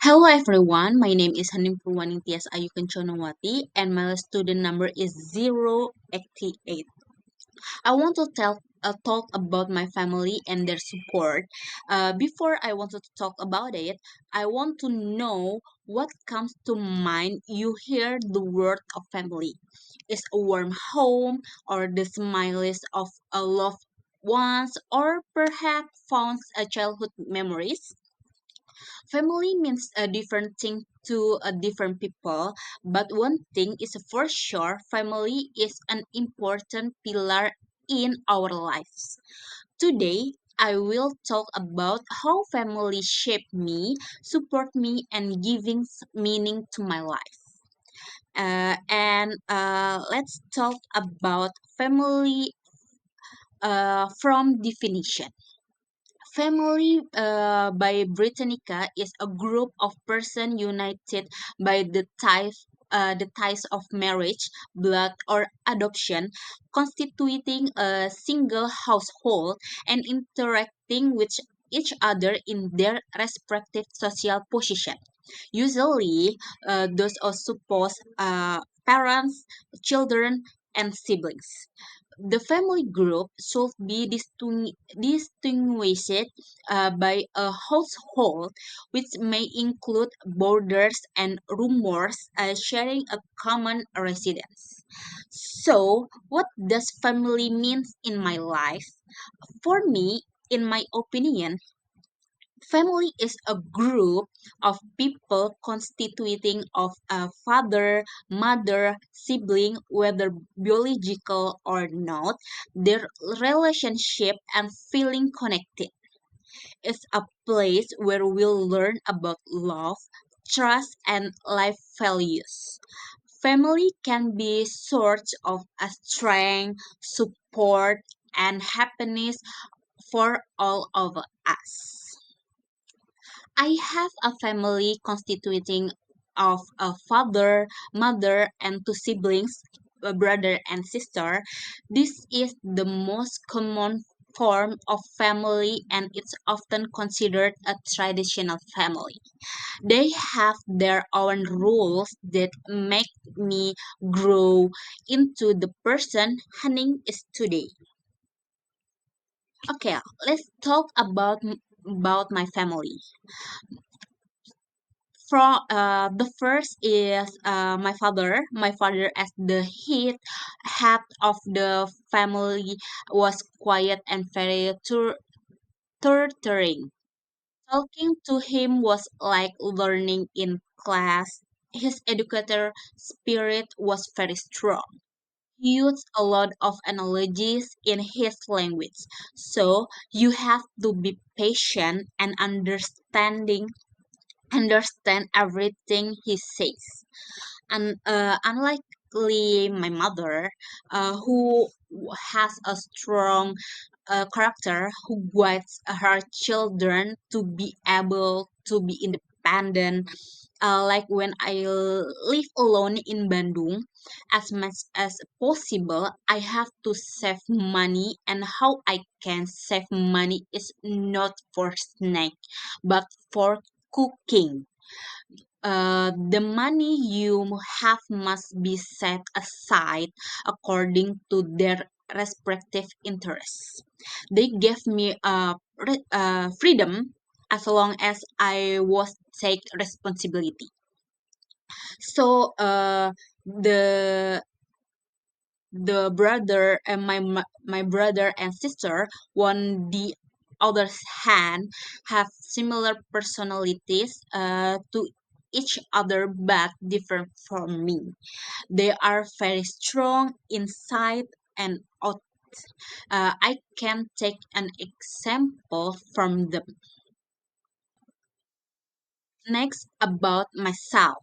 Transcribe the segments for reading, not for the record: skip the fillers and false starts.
Hello everyone, my name is Hanim Purwaning Tias Ayu Kenconowati and my student number is 088. I want to talk about my family and their support. Before I want to talk about it, I want to know what comes to mind you hear the word of family. Is a warm home or the smiles of a loved ones or perhaps fond childhood memories? Family means a different thing to a different people, but one thing is for sure, family is an important pillar in our lives. Today, I will talk about how family shape me, support me, and giving meaning to my life. And let's talk about family from definition. Family by Britannica is a group of persons united by the ties of marriage, blood, or adoption, constituting a single household and interacting with each other in their respective social position. Usually, those are supposed parents, children, and siblings. The family group should be distinguished by a household, which may include borders and rumors sharing a common residence. So, what does family mean in my life? For me, in my opinion, family is a group of people constituting of a father, mother, sibling, whether biological or not, their relationship and feeling connected. It's a place where we'll learn about love, trust, and life values. Family can be source of a strength, support, and happiness for all of us. I have a family constituting of a father, mother, and two siblings, a brother and sister. This is the most common form of family and it's often considered a traditional family. They have their own rules that make me grow into the person Hanning is today. Okay, let's talk about my family. From the first is my father. My father, as the head of the family, was quiet and very torturing. Talking to him was like learning in class. His educator spirit was very strong. He used a lot of analogies in his language, so you have to be patient and understand everything he says. And unlikely my mother, who has a strong character, who guides her children to be able to be independent. Like when I live alone in Bandung, as much as possible, I have to save money, and how I can save money is not for snack, but for cooking. The money you have must be set aside according to their respective interests. They gave me freedom as long as I was take responsibility. So the brother and my brother and sister, on the other hand, have similar personalities to each other but different from me. They are very strong inside and out. I can take an example from them. Next, about myself.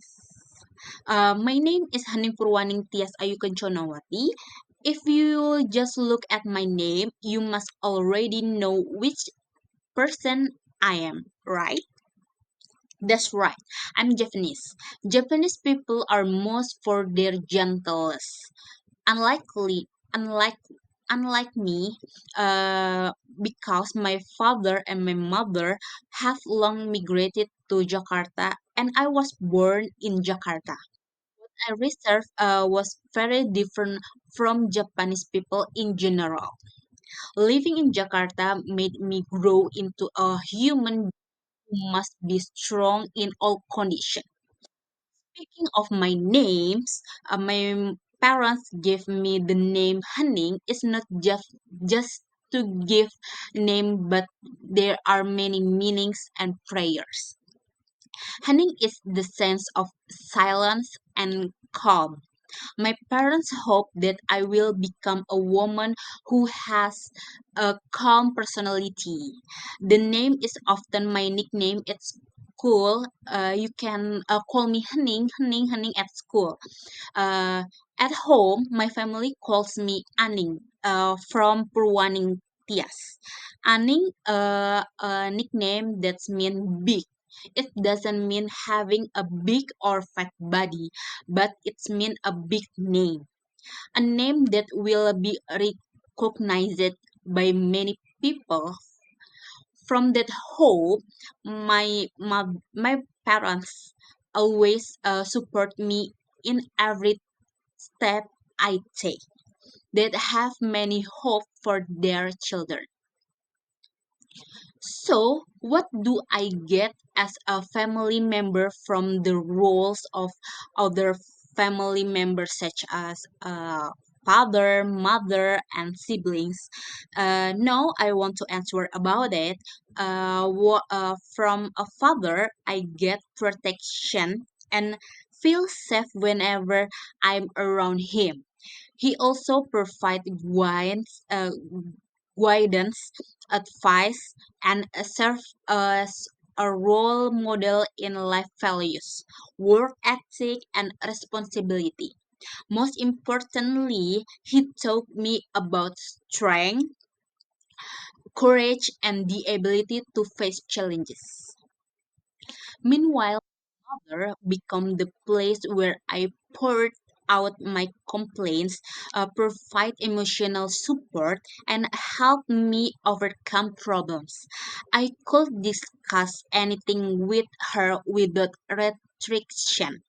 My name is Hanim Purwaning Tias Ayu Kenconowati. If you just look at my name, you must already know which person I am, right? That's right. I'm Japanese. Japanese people are most for their gentleness. Unlikely, unlike unlike me, uh, because my father and my mother have long migrated to Jakarta, and I was born in Jakarta. I reserve was very different from Japanese people in general. Living in Jakarta made me grow into a human who must be strong in all conditions. Speaking of my names, my parents gave me the name Hening. It's not just to give name, but there are many meanings and prayers. Hening is the sense of silence and calm. My parents hope that I will become a woman who has a calm personality. The name is often my nickname at school. You can call me Hening, Hening, Hening at school. Uh, at home, my family calls me Aning from Purwaning Tias. Aning, a nickname that's mean big. It doesn't mean having a big or fat body, but it's mean a big name. A name that will be recognized by many people. From that hope, my parents always support me in every step I take, that have many hope for their children. So, what do I get as a family member from the roles of other family members, such as father, mother, and siblings? Now, I want to answer about it. From a father, I get protection and feel safe whenever I'm around him. He also provides guidance, advice, and serve as a role model in life values, work ethic, and responsibility. Most importantly, he taught me about strength, courage, and the ability to face challenges. Meanwhile, mother become the place where I poured out my complaints, provide emotional support, and help me overcome problems. I could discuss anything with her without restriction.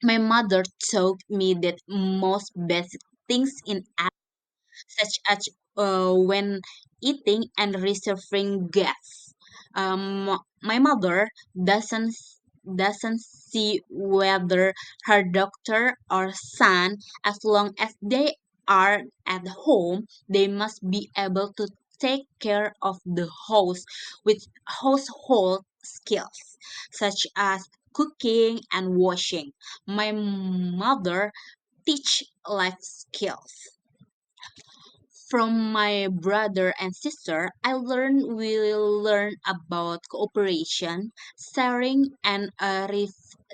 My mother taught me that most basic things in such as when eating and reserving gas. My mother doesn't doesn't see whether her daughter or son, as long as they are at home, they must be able to take care of the house with household skills such as cooking and washing. My mother teach life skills. From my brother and sister, I learned will learn about cooperation, sharing, and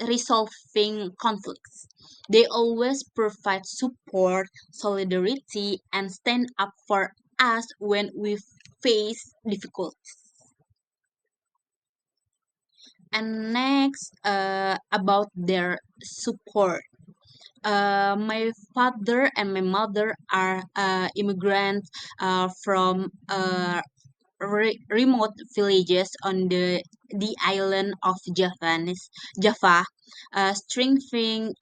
resolving conflicts. They always provide support, solidarity, and stand up for us when we face difficulties. And next, about their support. My father and my mother are immigrants from remote villages on the island of Java, striving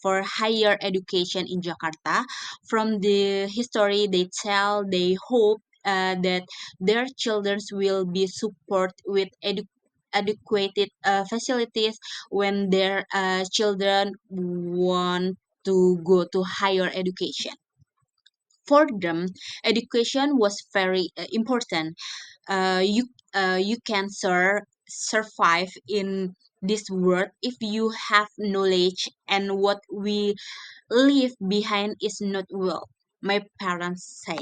for higher education in Jakarta. From the history they tell, they hope that their children will be supported with adequate facilities when their children want to go to higher education. For them, education was very important. You can survive in this world if you have knowledge, and what we leave behind is not wealth. My parents say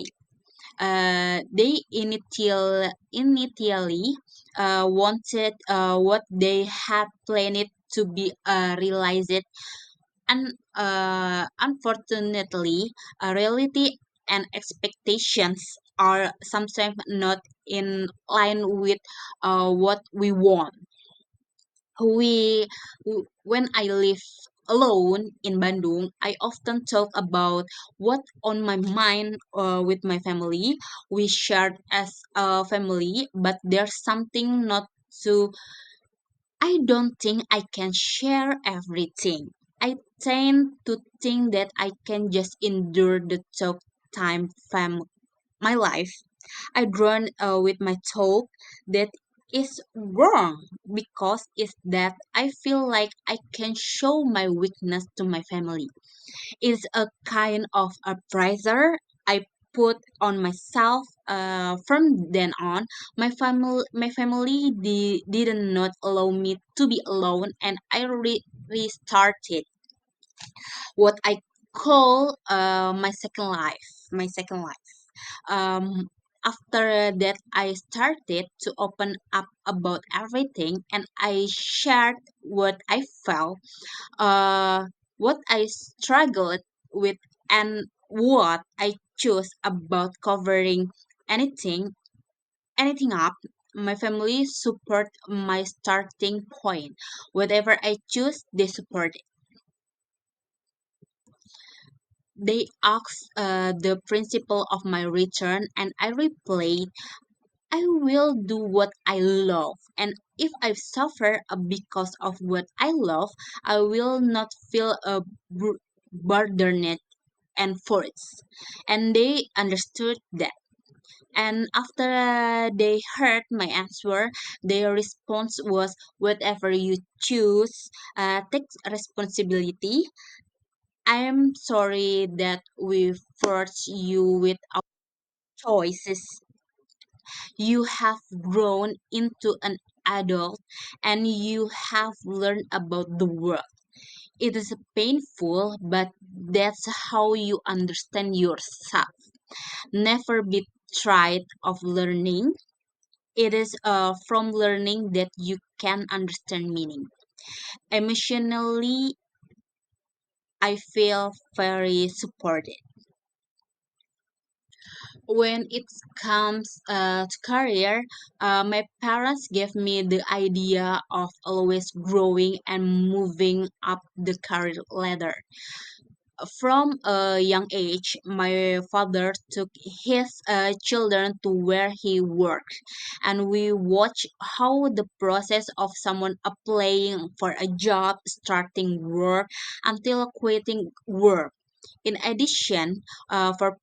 they initially wanted what they had planned to be realized, and unfortunately, reality and expectations are sometimes not in line with what we want. We when I alone in Bandung, I often talk about what on my mind with my family. We shared as a family, but there's something not so. I don't think I can share everything. I tend to think that I can just endure the talk time my life. I drawn with my talk that is wrong because it's that I feel like I can show my weakness to my family. It's a kind of a pressure I put on myself. From then on, my family did not allow me to be alone, and I restarted what I call my second life. My second life. Um, After that, I started to open up about everything, and I shared what I felt, uh, what I struggled with, and what I chose about covering anything, anything up. My family support my starting point. Whatever I choose, they support. They asked the principle of my return, and I replied, I will do what I love. And if I suffer because of what I love, I will not feel burdened and forced. And they understood that. And after they heard my answer, their response was, whatever you choose, take responsibility. I am sorry that we forced you with our choices. You have grown into an adult and you have learned about the world. It is painful, but that's how you understand yourself. Never be tired of learning. It is from learning that you can understand meaning. Emotionally, I feel very supported. When it comes to career, my parents gave me the idea of always growing and moving up the career ladder. From a young age, my father took his children to where he worked, and we watched how the process of someone applying for a job, starting work, until quitting work. In addition, for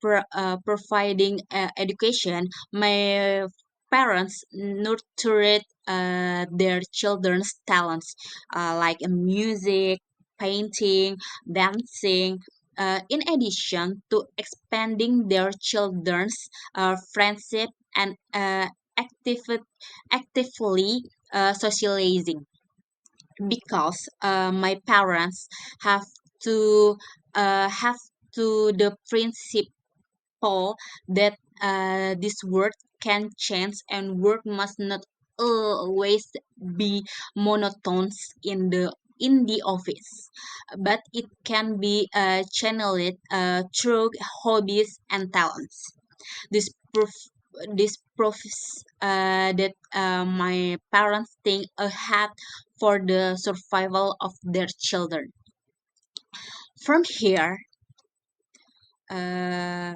providing education, my parents nurtured their children's talents, like music, painting, dancing. In addition to expanding their children's friendship and actively socializing, because my parents have to have to the principle that this world can change and work must not always be monotonous in the office, but it can be channeled through hobbies and talents. This proof this proves that my parents think ahead for the survival of their children. From here, uh,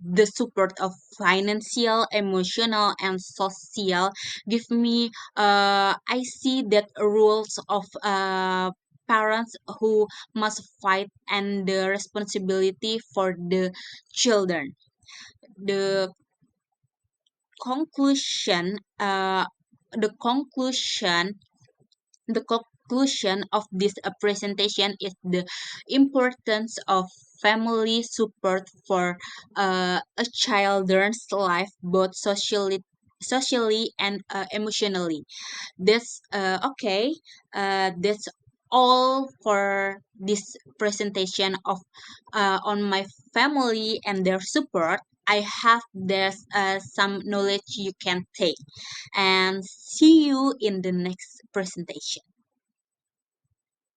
the support of financial, emotional, and social give me. I see that rules of parents who must fight and the responsibility for the children. The conclusion. The conclusion the conclusion of this presentation is the importance of family support for a child's life, both socially and emotionally. That's okay. That's all for this presentation of on my family and their support. I have there's some knowledge you can take, and see you in the next presentation.